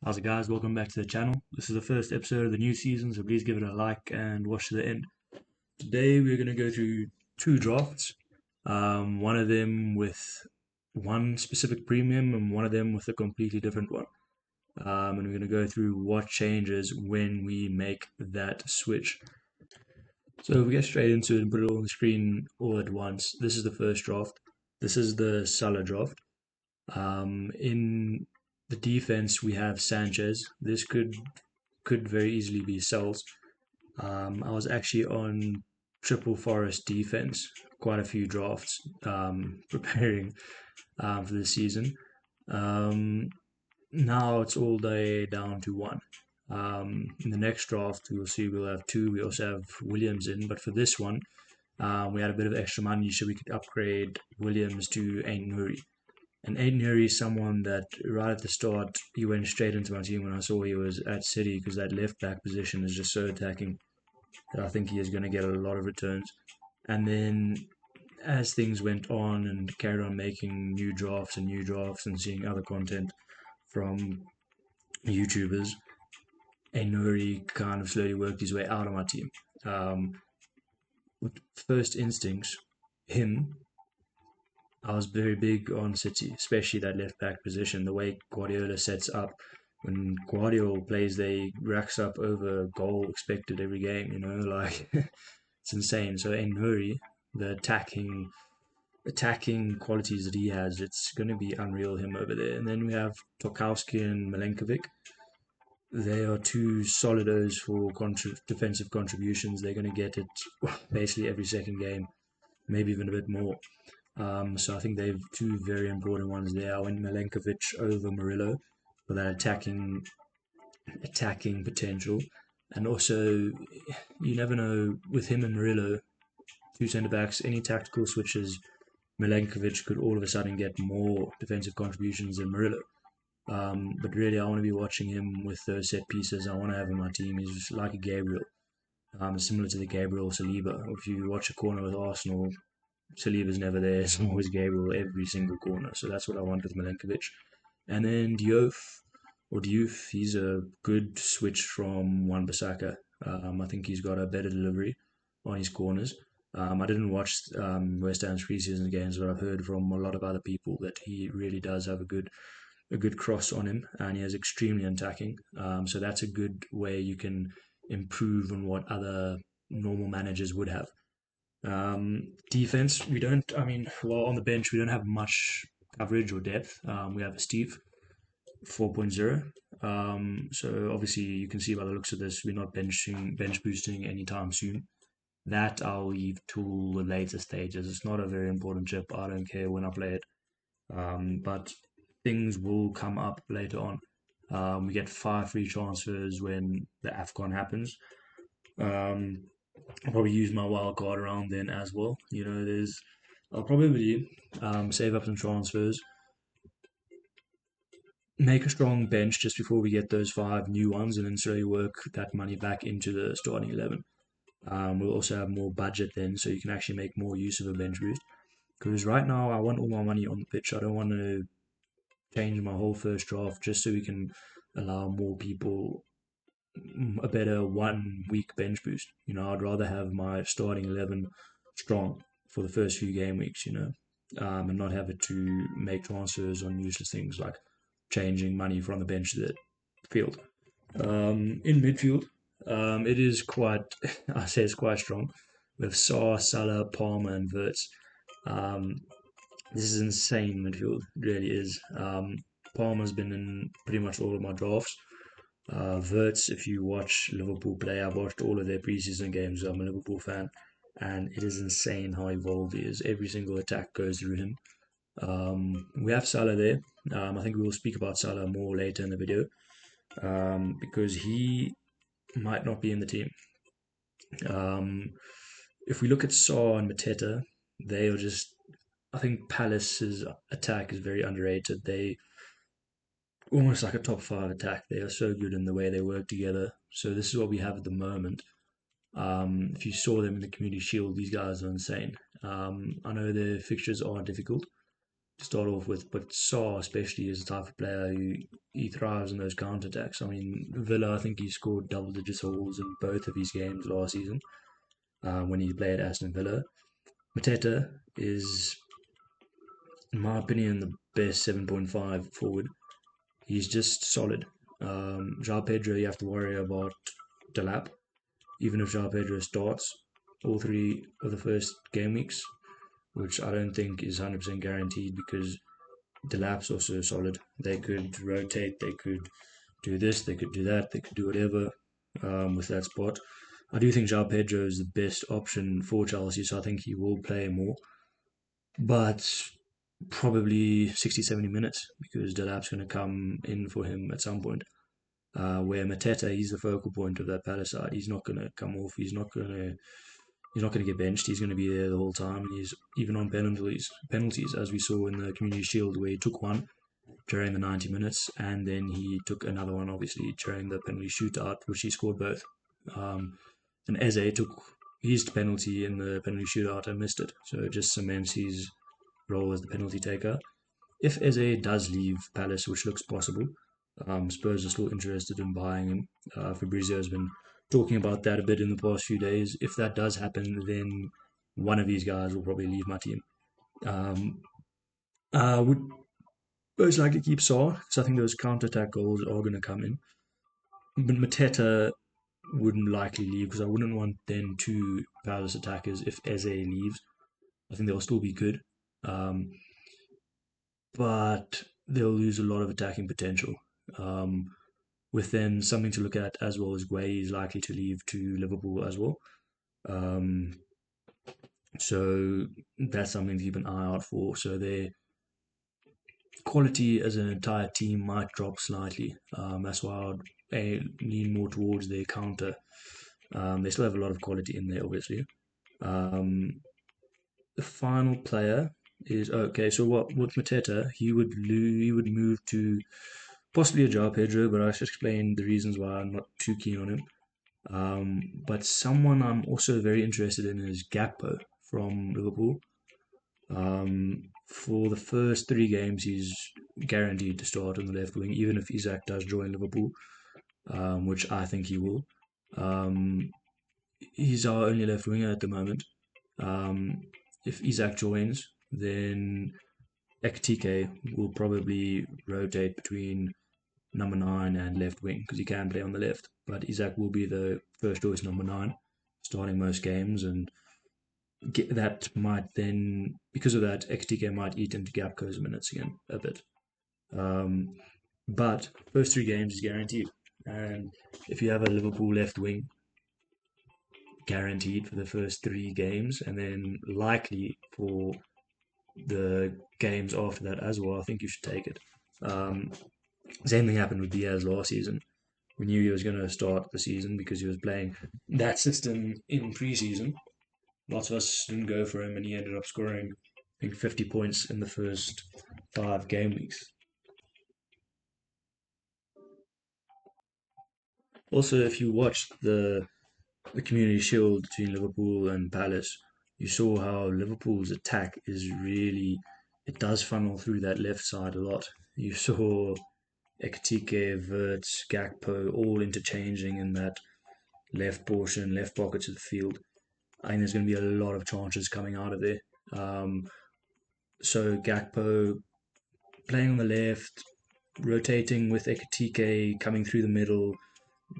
How's it, guys? Welcome back to the channel. This is the first episode of the new season, so please give it a like and watch to the end. Today we're going to go through two drafts, one of them with one specific premium and one of them with a completely different one. And we're going to go through what changes when we make that switch. So if we get straight into it and put it all on the screen all at once, this is the first draft. This is the Salah draft. In the defense, we have Sanchez. This could very easily be Cells. I was actually on Triple Forest defense quite a few drafts preparing for the season. Now it's all day down to one. In the next draft, we'll see we'll have two. We also have Williams in, but for this one, we had a bit of extra money, so we could upgrade Williams to Ain Nuri. And Aiden Nuri is someone that right at the start, he went straight into my team when I saw he was at City, because that left back position is just so attacking that I think he is going to get a lot of returns. And then as things went on and carried on making new drafts and seeing other content from YouTubers, Aiden Nuri kind of slowly worked his way out of my team. With first instincts, him, I was very big on City, especially that left back position. The way Guardiola sets up, when Guardiola plays, they racks up over goal expected every game. Like it's insane. So Nuri, the attacking qualities that he has, it's going to be unreal him over there. And then we have Tokowski and Milenkovic. They are two solidos for defensive contributions. They're going to get it basically every second game, maybe even a bit more. So I think they've two very important ones there. I went Milenkovic over Murillo for that attacking potential. And also, you never know with him and Murillo, two centre backs, any tactical switches, Milenkovic could all of a sudden get more defensive contributions than Murillo. But really, I want to be watching him with those set pieces. I want to have him on my team. He's like a Gabriel, similar to the Gabriel Saliba. If you watch a corner with Arsenal, Saliba's never there. It's always Gabriel every single corner. So that's what I want with Milenkovic. And then Diouf, he's a good switch from Wan-Bissaka. I think he's got a better delivery on his corners. I didn't watch West Ham's preseason games, but I've heard from a lot of other people that he really does have a good cross on him, and he is extremely attacking. So that's a good way you can improve on what other normal managers would have. Defense, on the bench, we don't have much coverage or depth. We have a Steve 4.0. So obviously you can see by the looks of this, we're not bench boosting anytime soon. That I'll leave till the later stages. It's not a very important chip. I don't care when I play it. But things will come up later on. We get 5 free transfers when the AFCON happens. I'll probably use my wild card around then as well. I'll probably save up some transfers, make a strong bench just before we get those 5 new ones, and then slowly work that money back into the starting 11. We'll also have more budget then, so you can actually make more use of a bench boost. Because right now, I want all my money on the pitch. I don't want to change my whole first draft just so we can allow more people a better 1 week bench boost. I'd rather have my starting 11 strong for the first few game weeks, and not have it to make transfers on useless things like changing money from the bench to the field. In midfield, it is quite, I say it's quite strong with Salah, Palmer, and Wirtz. This is insane midfield, it really is. Palmer's been in pretty much all of my drafts. Wirtz, if you watch Liverpool play, I've watched all of their preseason games. I'm a Liverpool fan, and it is insane how evolved he is. Every single attack goes through him. We have Salah there. I think we will speak about Salah more later in the video, because he might not be in the team. If we look at Saw and Mateta, they are just. I think Palace's attack is very underrated. They almost like a top 5 attack. They are so good in the way they work together. So this is what we have at the moment. If you saw them in the Community Shield, these guys are insane. I know their fixtures are difficult, to start off with, but Salah especially is the type of player who he thrives in those counter attacks. I mean, Villa, I think he scored double-digit goals in both of his games last season when he played Aston Villa. Mateta is, in my opinion, the best 7.5 forward. He's just solid. João Pedro, you have to worry about Delap. Even if João Pedro starts all three of the first game weeks, which I don't think is 100% guaranteed because Delap's also solid. They could rotate, they could do this, they could do that, they could do whatever with that spot. I do think João Pedro is the best option for Chelsea, so I think he will play more. But probably 60, 70 minutes because Delap's going to come in for him at some point. Where Mateta, he's the focal point of that Palace side. He's not going to come off. He's not going to get benched. He's going to be there the whole time. He's even on penalties, as we saw in the Community Shield, where he took one during the 90 minutes, and then he took another one, obviously, during the penalty shootout, which he scored both. And Eze took his penalty in the penalty shootout and missed it, so it just cements his role as the penalty taker. If Eze does leave Palace, which looks possible, Spurs are still interested in buying him. Fabrizio has been talking about that a bit in the past few days. If that does happen, then one of these guys will probably leave my team. I would most likely keep Saw, because I think those counter-attack goals are going to come in. But Mateta wouldn't likely leave, because I wouldn't want then two Palace attackers if Eze leaves. I think they'll still be good. But they'll lose a lot of attacking potential. With then something to look at as well as Gueye is likely to leave to Liverpool as well. So that's something to keep an eye out for. So their quality as an entire team might drop slightly. That's why I lean more towards their counter. They still have a lot of quality in there, obviously. The final player is okay. So what with Mateta, he would move to possibly a João Pedro, but I should explain the reasons why I'm not too keen on him. But someone I'm also very interested in is Gakpo from Liverpool. For the first three games, he's guaranteed to start on the left wing, even if Isak does join Liverpool, which I think he will. He's our only left winger at the moment. If Isak joins, then Ekitike will probably rotate between number 9 and left wing because he can play on the left. But Isak will be the first choice number 9, starting most games, and that might then, because of that, Ekitike might eat into Gapco's minutes again a bit. But first three games is guaranteed, and if you have a Liverpool left wing, guaranteed for the first three games, and then likely for the games after that as well, I think you should take it. Same thing happened with Diaz last season. We knew he was going to start the season because he was playing that system in pre-season. Lots of us didn't go for him, and he ended up scoring, I think, 50 points in the first 5 game weeks. Also, if you watched the Community Shield between Liverpool and Palace, you saw how Liverpool's attack is really, it does funnel through that left side a lot. You saw Ekitike, Wirtz, Gakpo all interchanging in that left portion, left pockets of the field. I think there's going to be a lot of chances coming out of there. So Gakpo playing on the left, rotating with Ekitike coming through the middle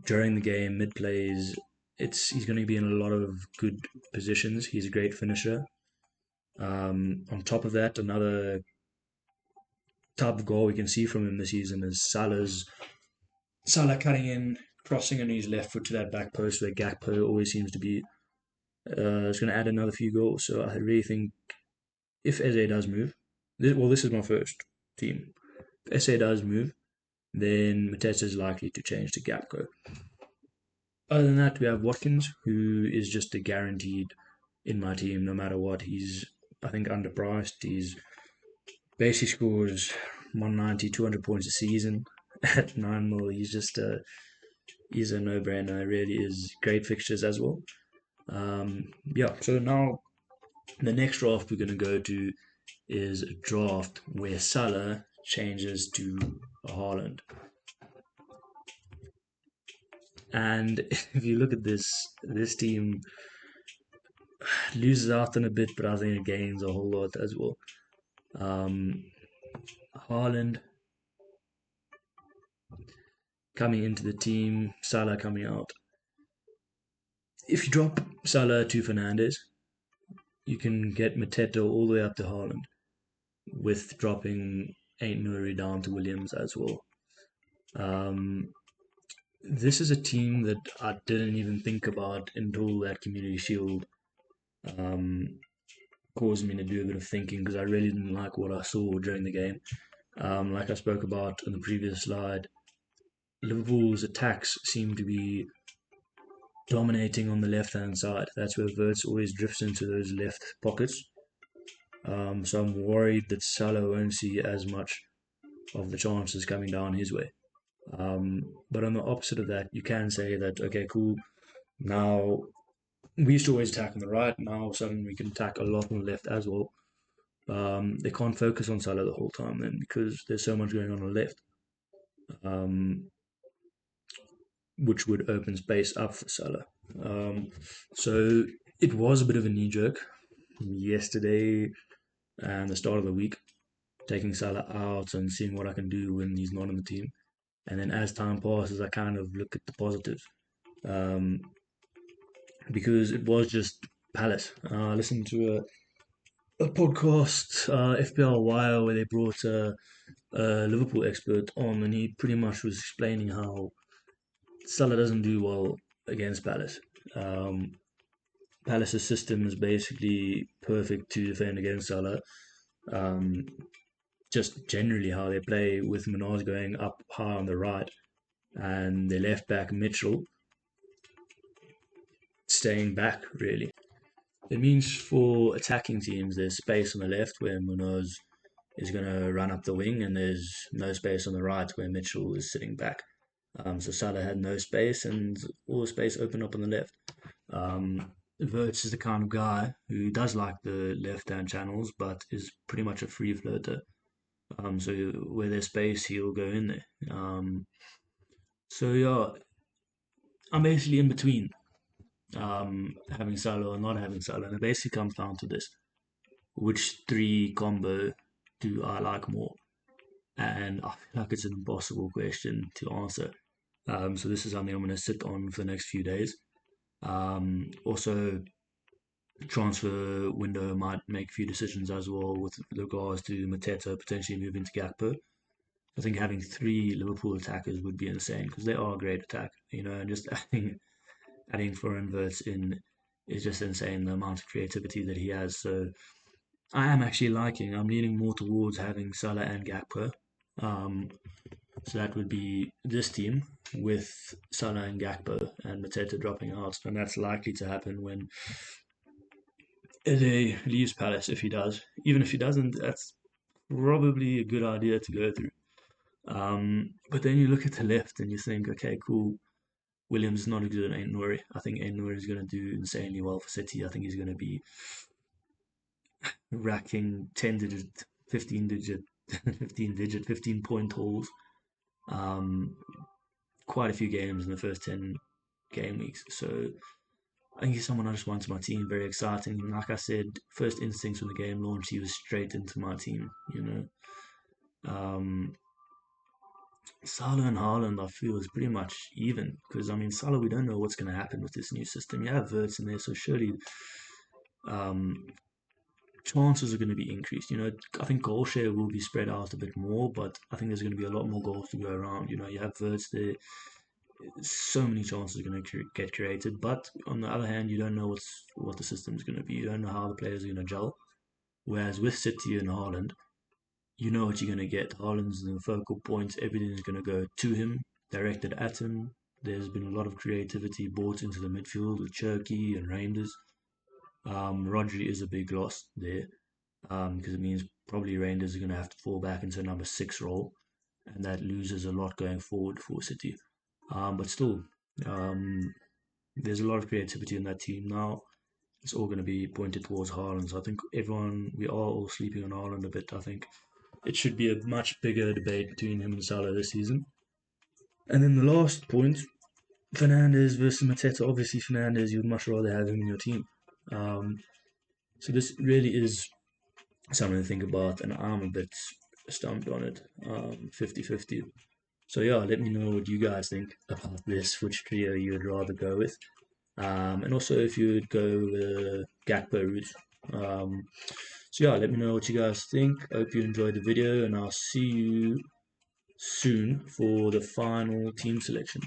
during the game, mid plays. He's going to be in a lot of good positions. He's a great finisher. On top of that, another type of goal we can see from him this season is Salah cutting in, crossing on his left foot to that back post where Gakpo always seems to be. It's going to add another few goals. So I really think if Eze does move, this is my first team. If Eze does move, then Mateta is likely to change to Gakpo. Other than that, we have Watkins, who is just a guaranteed in my team no matter what. He's, I think, underpriced. He's basically scores 190, 200 points a season at 9 mil. He's a no-brainer. It really is. Great fixtures as well. So now the next draft we're going to go to is a draft where Salah changes to Haaland. And if you look at this team loses out on a bit, but I think it gains a whole lot as well. Um, Haaland coming into the team, Salah coming out. If you drop Salah to Fernandes, you can get Mateta all the way up to Haaland with dropping Ain't Nuri down to Williams as well. This is a team that I didn't even think about until that Community Shield caused me to do a bit of thinking because I really didn't like what I saw during the game. Like I spoke about in the previous slide, Liverpool's attacks seem to be dominating on the left-hand side. That's where Verts always drifts into those left pockets. So I'm worried that Salah won't see as much of the chances coming down his way. But on the opposite of that, you can say that, okay, cool, now we used to always attack on the right, now suddenly we can attack a lot on the left as well. They can't focus on Salah the whole time then because there's so much going on the left, which would open space up for Salah. So it was a bit of a knee jerk yesterday and the start of the week, taking Salah out and seeing what I can do when he's not on the team. And then as time passes, I kind of look at the positives. Because it was just Palace. I listened to a podcast, FPL Wire, where they brought a Liverpool expert on, and he pretty much was explaining how Salah doesn't do well against Palace. Palace's system is basically perfect to defend against Salah. Just generally how they play with Manaz going up high on the right and their left back Mitchell staying back really. It means for attacking teams there's space on the left where Munoz is going to run up the wing and there's no space on the right where Mitchell is sitting back. So Salah had no space and all the space opened up on the left. Verts is the kind of guy who does like the left-hand channels but is pretty much a free floater. So where there's space, he'll go in there. So yeah, I'm basically in between having Salah or not having Salah, and it basically comes down to this: which three combo do I like more? And I feel like it's an impossible question to answer. So this is something I'm going to sit on for the next few days. Also, transfer window might make a few decisions as well with regards to Mateta potentially moving to Gakpo. I think having three Liverpool attackers would be insane because they are a great attack, and just adding foreign verts in is just insane the amount of creativity that he has. So I'm leaning more towards having Salah and Gakpo. So that would be this team with Salah and Gakpo and Mateta dropping out, and that's likely to happen when Ede leaves Palace. If he does, even if he doesn't, that's probably a good idea to go through. But then you look at the left and you think, okay, cool. Williams is not as good as Ain't Nuri. I think Ain't Nuri is going to do insanely well for City. I think he's going to be racking 10 digit, 15 digit, 15 point hauls. Quite a few games in the first 10 game weeks. So I think he's someone I just want to my team. Very exciting. And like I said, first instincts when the game launched, he was straight into my team. Salah and Haaland, I feel, is pretty much even because Salah, we don't know what's going to happen with this new system. You have Verts in there, so surely chances are going to be increased. I think goal share will be spread out a bit more, but I think there's going to be a lot more goals to go around. You have Verts there, so many chances are going to get created. But on the other hand, you don't know what the system is going to be. You don't know how the players are going to gel. Whereas with City and Haaland, you know what you're going to get. Haaland's the focal point. Everything's going to go to him, directed at him. There's been a lot of creativity brought into the midfield with Cherky and Reinders. Rodri is a big loss there because it means probably Reinders are going to have to fall back into a number 6 role, and that loses a lot going forward for City. But still, there's a lot of creativity in that team now. it's all going to be pointed towards Haaland. So I think we are all sleeping on Haaland a bit. I think it should be a much bigger debate between him and Salah this season. And then the last point, Fernandes versus Mateta. Obviously, Fernandes, you'd much rather have him in your team. So this really is something to think about, and I'm a bit stumped on it, 50-50. So yeah, let me know what you guys think about this, which trio you would rather go with. And also if you would go the Gakpo route. So yeah, let me know what you guys think. I hope you enjoyed the video, and I'll see you soon for the final team selection.